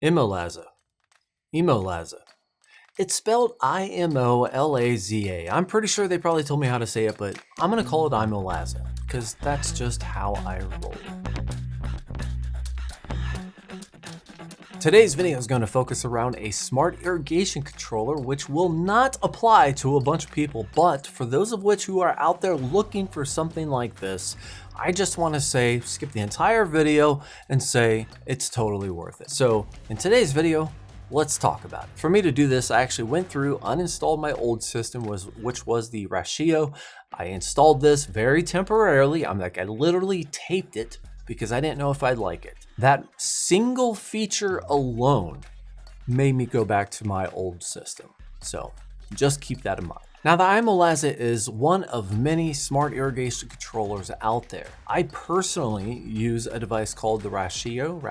ImoLaza. ImoLaza. It's spelled IMOLAZA. I'm pretty sure they probably told me how to say it, but I'm gonna call it ImoLaza because that's just how I roll. Today's video is going to focus around a smart irrigation controller, which will not apply to a bunch of people, but for those of which who are out there looking for something like this, I just want to say, skip the entire video and say it's totally worth it. So in today's video, let's talk about it. For me to do this, I actually went through, uninstalled my old system, which was the Ratio. I installed this very temporarily. I literally taped it because I didn't know if I'd like it. That single feature alone made me go back to my old system. So just keep that in mind. Now the ImoLaza is one of many smart irrigation controllers out there. I personally use a device called the Ratio.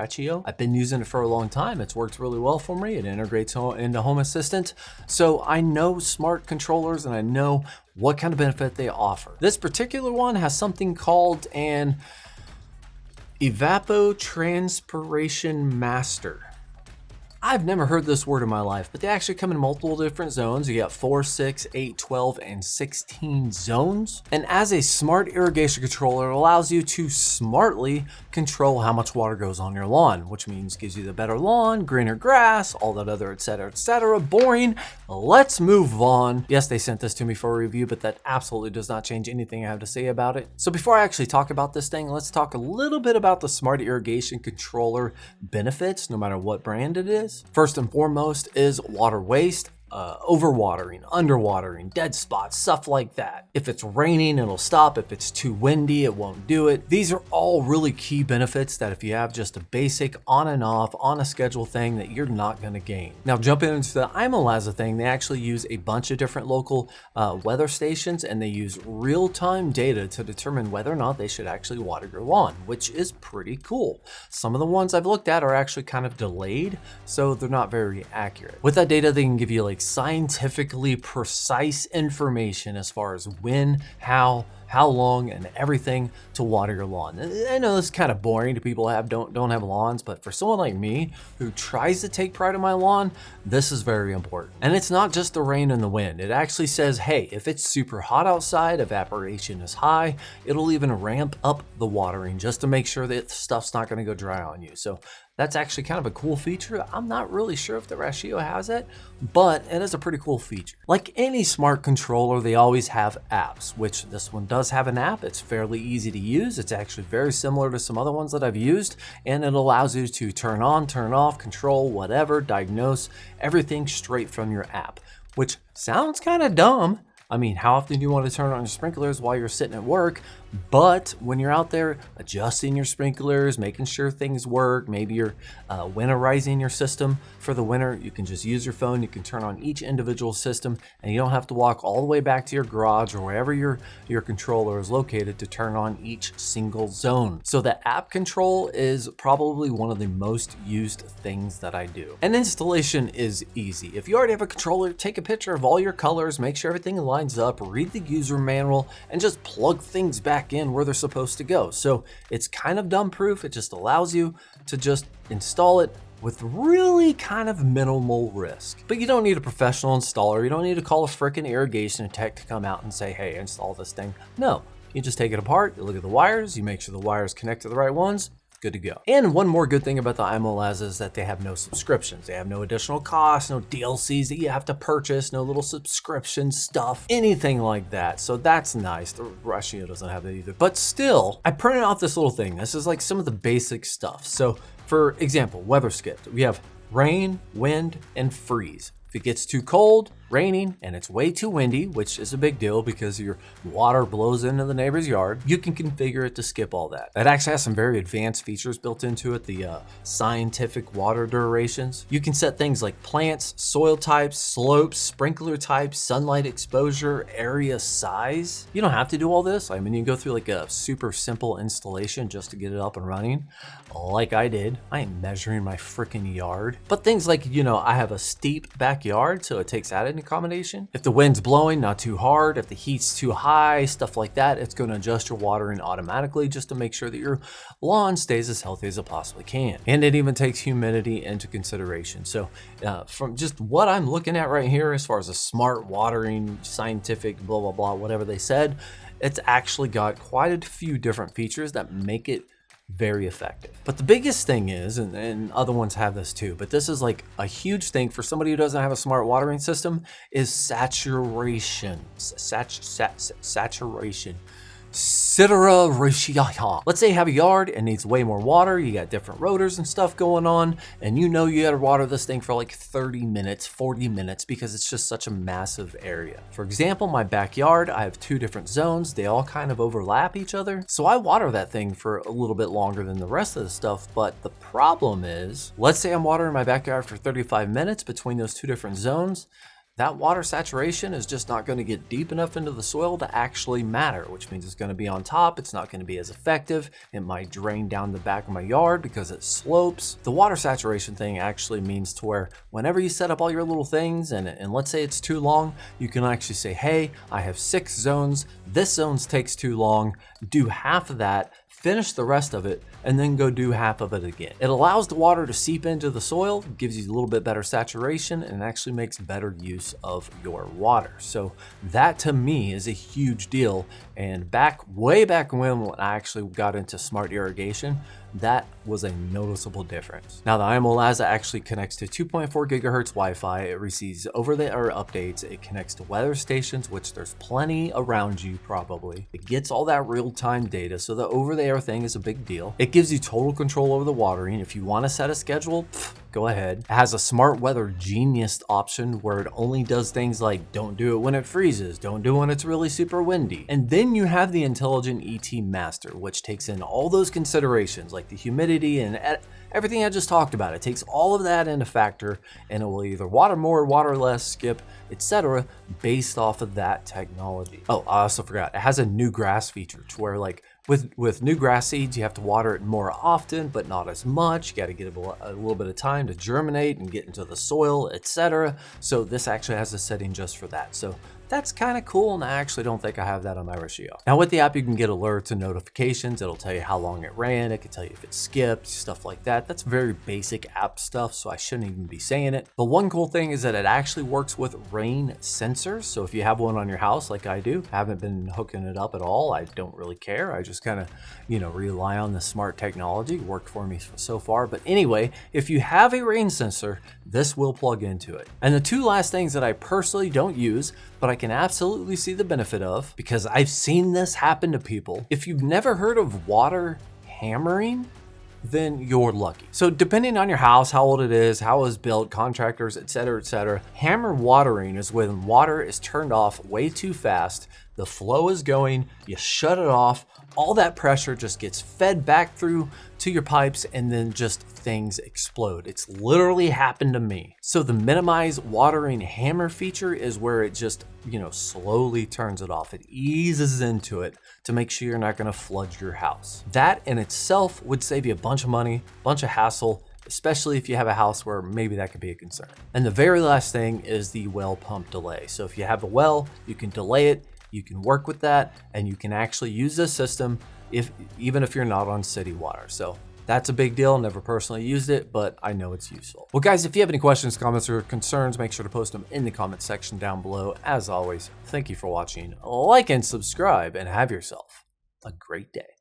I've been using it for a long time. It's worked really well for me. It integrates into Home Assistant. So I know smart controllers and I know what kind of benefit they offer. This particular one has something called an Evapotranspiration Master. I've never heard this word in my life, but they actually come in multiple different zones. You got 4, 6, 8, 12, and 16 zones. And as a smart irrigation controller, it allows you to smartly control how much water goes on your lawn, which means gives you the better lawn, greener grass, all that other, etc. Boring. Let's move on. Yes, they sent this to me for a review, but that absolutely does not change anything I have to say about it. So before I actually talk about this thing, let's talk a little bit about the smart irrigation controller benefits, no matter what brand it is. First and foremost is water waste. Overwatering, underwatering, dead spots, stuff like that. If it's raining, it'll stop. If it's too windy, it won't do it. These are all really key benefits that if you have just a basic on and off, on a schedule thing that you're not gonna gain. Now jumping into the ImoLaza thing, they actually use a bunch of different local weather stations and they use real-time data to determine whether or not they should actually water your lawn, which is pretty cool. Some of the ones I've looked at are actually kind of delayed, so they're not very accurate. With that data, they can give you like scientifically precise information as far as when, how long, and everything to water your lawn. I know this is kind of boring to people who don't have lawns, but for someone like me who tries to take pride in my lawn, this is very important. And it's not just the rain and the wind. It actually says, hey, if it's super hot outside, evaporation is high, it'll even ramp up the watering just to make sure that stuff's not going to go dry on you. So that's actually kind of a cool feature. I'm not really sure if the Ratio has it, but it is a pretty cool feature. Like any smart controller, they always have apps, which this one does have an app. It's fairly easy to use. It's actually very similar to some other ones that I've used, and it allows you to turn on, turn off, control, whatever, diagnose, everything straight from your app, which sounds kind of dumb. I mean, how often do you want to turn on your sprinklers while you're sitting at work? But when you're out there adjusting your sprinklers, making sure things work, maybe you're winterizing your system for the winter, you can just use your phone. You can turn on each individual system and you don't have to walk all the way back to your garage or wherever your controller is located to turn on each single zone. So the app control is probably one of the most used things that I do. And installation is easy. If you already have a controller, take a picture of all your colors, make sure everything lines up, read the user manual, and just plug things back in where they're supposed to go. So it's kind of dumb proof. It just allows you to just install it with really kind of minimal risk. But you don't need a professional installer. You don't need to call a freaking irrigation tech to come out and say, hey, install this thing. No, you just take it apart, you look at the wires, you make sure the wires connect to the right ones, good to go. And one more good thing about the ImoLaza is that they have no subscriptions. They have no additional costs, no DLCs that you have to purchase, no little subscription stuff, anything like that. So that's nice. The Ratio doesn't have that either. But still, I printed out this little thing. This is like some of the basic stuff. So for example, weather skipped. We have rain, wind, and freeze. If it gets too cold, raining, and it's way too windy, which is a big deal because your water blows into the neighbor's yard, you can configure it to skip all that. It actually has some very advanced features built into it, the scientific water durations. You can set things like plants, soil types, slopes, sprinkler types, sunlight exposure, area size. You don't have to do all this. I mean, you can go through like a super simple installation just to get it up and running, like I did. I am measuring my freaking yard. But things like, you know, I have a steep backyard backyard, so it takes that into accommodation. If the wind's blowing, not too hard, if the heat's too high, stuff like that, it's going to adjust your watering automatically just to make sure that your lawn stays as healthy as it possibly can. And it even takes humidity into consideration. So from just what I'm looking at right here, as far as a smart watering, scientific, blah, blah, blah, whatever they said, it's actually got quite a few different features that make it very effective. But the biggest thing is, and other ones have this too, but this is like a huge thing for somebody who doesn't have a smart watering system, is saturation. Saturation. Let's say you have a yard and needs way more water, you got different rotors and stuff going on, and you know you gotta water this thing for like 30 minutes, 40 minutes, because it's just such a massive area. For example, my backyard, I have 2 different zones, they all kind of overlap each other, so I water that thing for a little bit longer than the rest of the stuff. But the problem is, let's say I'm watering my backyard for 35 minutes between those 2 different zones, that water saturation is just not going to get deep enough into the soil to actually matter, which means it's going to be on top. It's not going to be as effective. It might drain down the back of my yard because it slopes. The water saturation thing actually means to where whenever you set up all your little things and let's say it's too long, you can actually say, hey, I have 6 zones. This zone takes too long. Do half of that, finish the rest of it, and then go do half of it again. It allows the water to seep into the soil, gives you a little bit better saturation, and actually makes better use of your water. So that to me is a huge deal. And way back when I actually got into smart irrigation, that was a noticeable difference. Now the ImoLaza actually connects to 2.4 gigahertz Wi-Fi. It receives over-the-air updates. It connects to weather stations, which there's plenty around you probably. It gets all that real-time data, so the over-the-air thing is a big deal. It gives you total control over the watering. If you want to set a schedule, go ahead. It has a smart weather genius option where it only does things like don't do it when it freezes, don't do it when it's really super windy. And then you have the intelligent ET master, which takes in all those considerations like the humidity and everything I just talked about. It takes all of that into factor, and it will either water more, water less, skip, etc. based off of that technology. Oh, I also forgot, it has a new grass feature to where like with new grass seeds, you have to water it more often, but not as much. You got to get a little bit of time to germinate and get into the soil, etc. So this actually has a setting just for that. So that's kind of cool, and I actually don't think I have that on my ratio. Now with the app, you can get alerts and notifications. It'll tell you how long it ran. It can tell you if it skipped, stuff like that. That's very basic app stuff, so I shouldn't even be saying it. But one cool thing is that it actually works with rain sensors. So if you have one on your house like I do, I haven't been hooking it up at all. I don't really care. I just kind of, rely on the smart technology. Worked for me so far. But anyway, if you have a rain sensor, this will plug into it. And the 2 last things that I personally don't use, but I can absolutely see the benefit of, because I've seen this happen to people. If you've never heard of water hammering, then you're lucky. So depending on your house, how old it is, how it was built, contractors, etc., hammer watering is when water is turned off way too fast, the flow is going, you shut it off, all that pressure just gets fed back through to your pipes, and then just things explode. It's literally happened to me. So the minimize watering hammer feature is where it just, slowly turns it off. It eases into it to make sure you're not going to flood your house. That in itself would save you a bunch of money, bunch of hassle, especially if you have a house where maybe that could be a concern. And the very last thing is the well pump delay. So if you have a well, you can delay it, you can work with that, and you can actually use this system even if you're not on city water. So that's a big deal. Never personally used it, but I know it's useful. Well, guys, if you have any questions, comments, or concerns, make sure to post them in the comment section down below. As always, thank you for watching. Like and subscribe, and have yourself a great day.